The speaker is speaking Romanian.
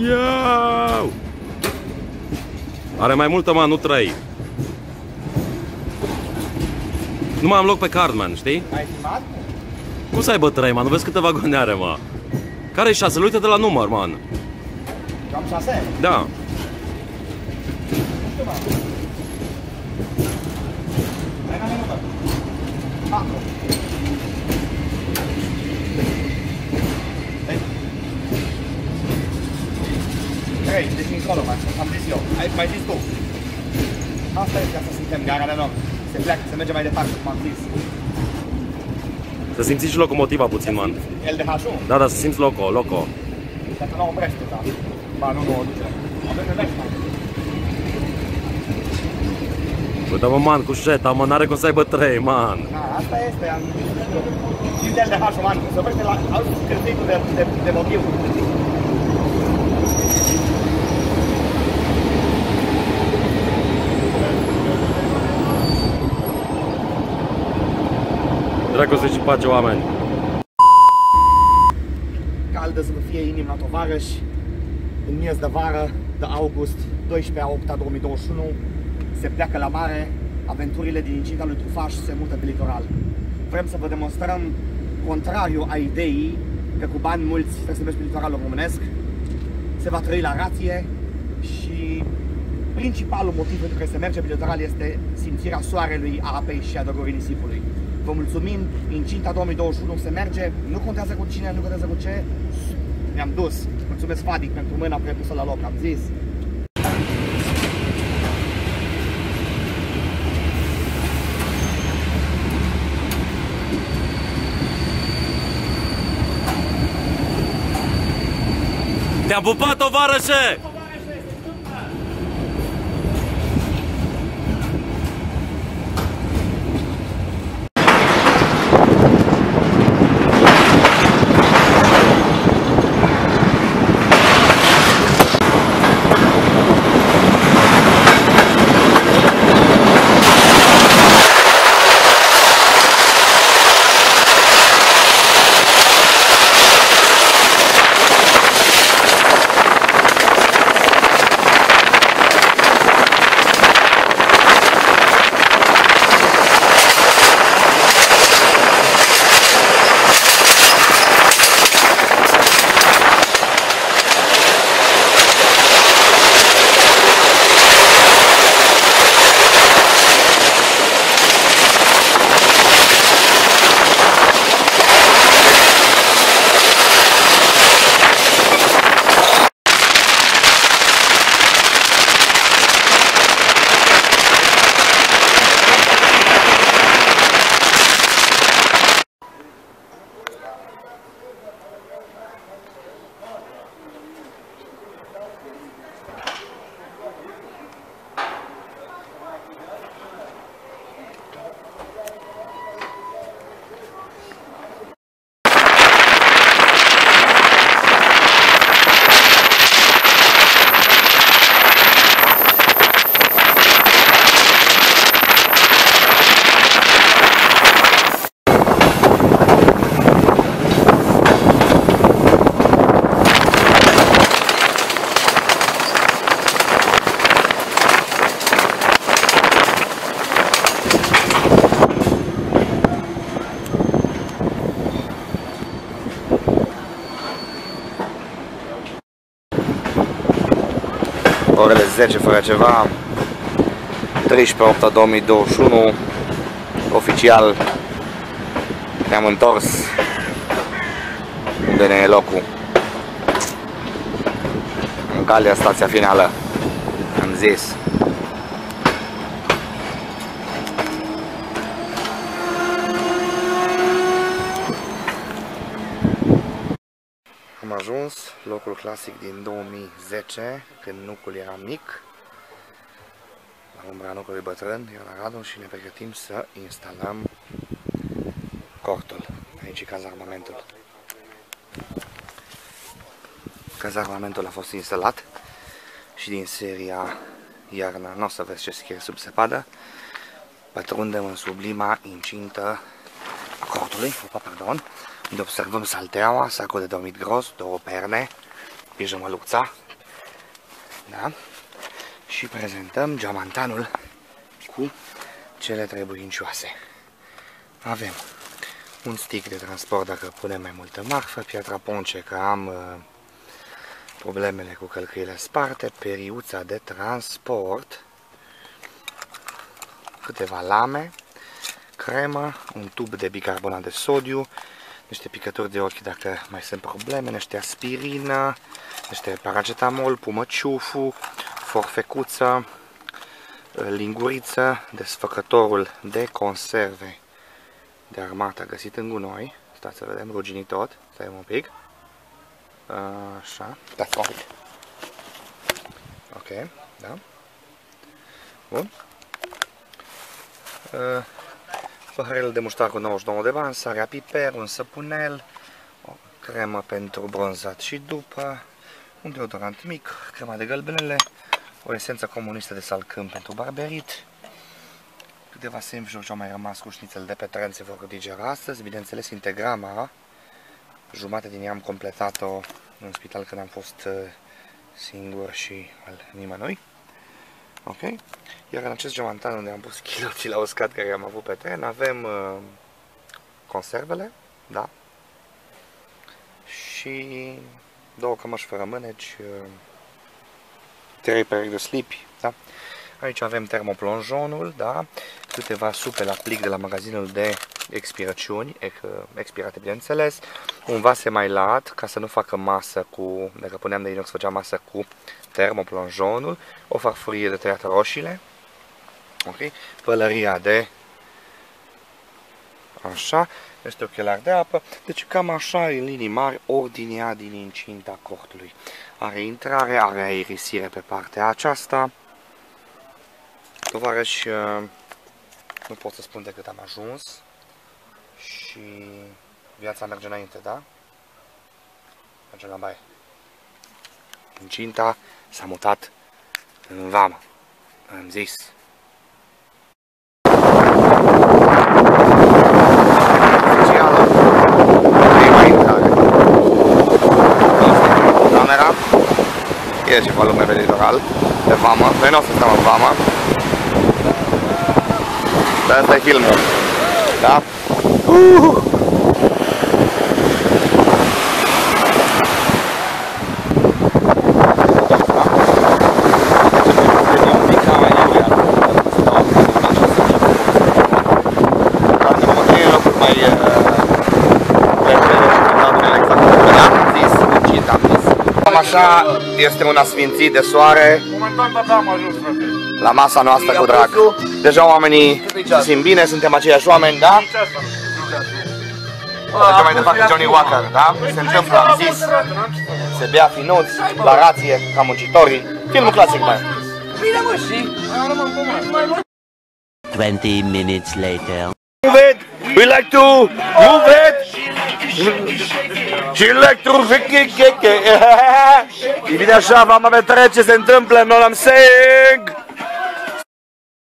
Iau! Are mai multă, man, nu 3. Nu mai am loc pe card, man, știi? Ai filmat? Cum să aibă 3, man? Nu vezi câte vagoane are, mă? Care-i 6? Uite de la număr, man. Eu am 6? Da. Nu știu, mă. Hai la minută. 4. Trei, deci încolo, am zis eu. Mai zis tu. Asta este ca să suntem gara de nord. Se pleacă, se merge mai departe, cum am zis. Să simți și locomotiva puțin, man. LDH-ul? Da, da, să simți loco. Dacă nu oprește, da. Ba, nu o duce. Avem nevești, man. Uite-mă, man, cu șeta, mă, n-are cum să aibă 3, man. Da, asta este. Și de LDH-ul, man. Se oprește la alt scârțitul de motiv. Dracu să-și pace, oameni. Caldă să nu fie inim la tovarăși. În miez de vară, de august, 12/8/2021, se pleacă la mare. Aventurile din incinta lui Trufaș se mută pe litoral. Vrem să vă demonstrăm contrariul a ideii că cu bani mulți trebuie să mergi pe litoralul românesc. Se va trăi la rație și principalul motiv pentru care se merge pe litoral este simțirea soarelui, a apei și a dăgorii nisipului. Vă mulțumim, incinta 2021 se merge, nu contează cu cine, nu contează cu ce, ne-am dus. Mulțumesc, Fadic, pentru mâna prepusă la loc, am zis. Te-am pupat, tovarășe! Orele 10 fără ceva, 13/8/2021, oficial ne-am întors unde ne e locul, în calea stația finală, am zis. Am ajuns, locul clasic din 2010, când nucul era mic, la umbra nucului bătrân, eu la Radu, și ne pregătim să instalăm cortul. Aici e cazarmamentul. Cazarmamentul a fost instalat și din seria iarna, nu o să vezi ce scrie sub zăpadă, pătrundem în sublima incintă a cortului, unde observăm salteaua, sacul de dormit gros, două perne, pijamăluța, Da? Și prezentăm geamantanul cu cele trebuincioase. Avem un stick de transport dacă punem mai multă marfă, piatra ponce că am problemele cu călcâile sparte, periuța de transport, câteva lame, cremă, un tub de bicarbonat de sodiu, niște picături de ochi dacă mai sunt probleme, niște aspirină, niște paracetamol, pumăciufu, forfecuță, linguriță, desfăcătorul de conserve de armată găsit în gunoi. Stați să vedem, ruginit tot. Stai un pic. Așa. Stați un pic. Ok, da. Bun. Păhărel de muștar cu 99 de bani, sarea piper, un săpunel, o cremă pentru bronzat și după, un deodorant mic, crema de gălbenele, o esență comunistă de salcâm pentru barberit, câteva sandvișuri ce au mai rămas cu șnițel de pe tren se vor digera astăzi, bineînțeles integrama, jumătate din ea am completat-o în spital când am fost singur și al nimănui. Ok? Iar în acest geamantan unde am pus chiloții la uscat care am avut pe tren, avem conservele, da? Și două cămăși fără mâneci, 3 perechi de slipi, da? Aici avem termoplonjonul, da? Câteva supe la plic de la magazinul de expirațiuni, expirate bineînțeles, un vas emailat ca să nu facă masă cu, dacă puneam de inox făcea masă cu termoplonjonul, o farfurie de tăiat roșiile, ok? Pălăria de așa, este ochelari de apă, deci cam așa în linii mari ordinea din incinta cortului. Are intrare, are aerisire pe partea aceasta. Tovarăși, nu pot să spun decât am ajuns și viața merge înainte, da? Mergem la baie. Incinta s-a mutat în vamă, am zis. Oficială, prima intrare. Camera, e ceva lume pe litoral, pe vamă, noi nu o să stăm în vamă. Dar asta e filmul, da? Așa, este un asfințit de soare. Momentan abia am ajuns, frate. La masa noastră cu drag. Deja oamenii simt bine, suntem aceiași oameni, da? Mergem mai departe Johnny Walker, da? Se întâmplă, am zis, se bea finuți, la rație, ca muncitorii. Filmul clasic, mai. Bine, mă, și? 20 minutes later. Move it! We like to move it! Și electric! E bine așa, v-am avea ce se întâmplă, know what I'm saying?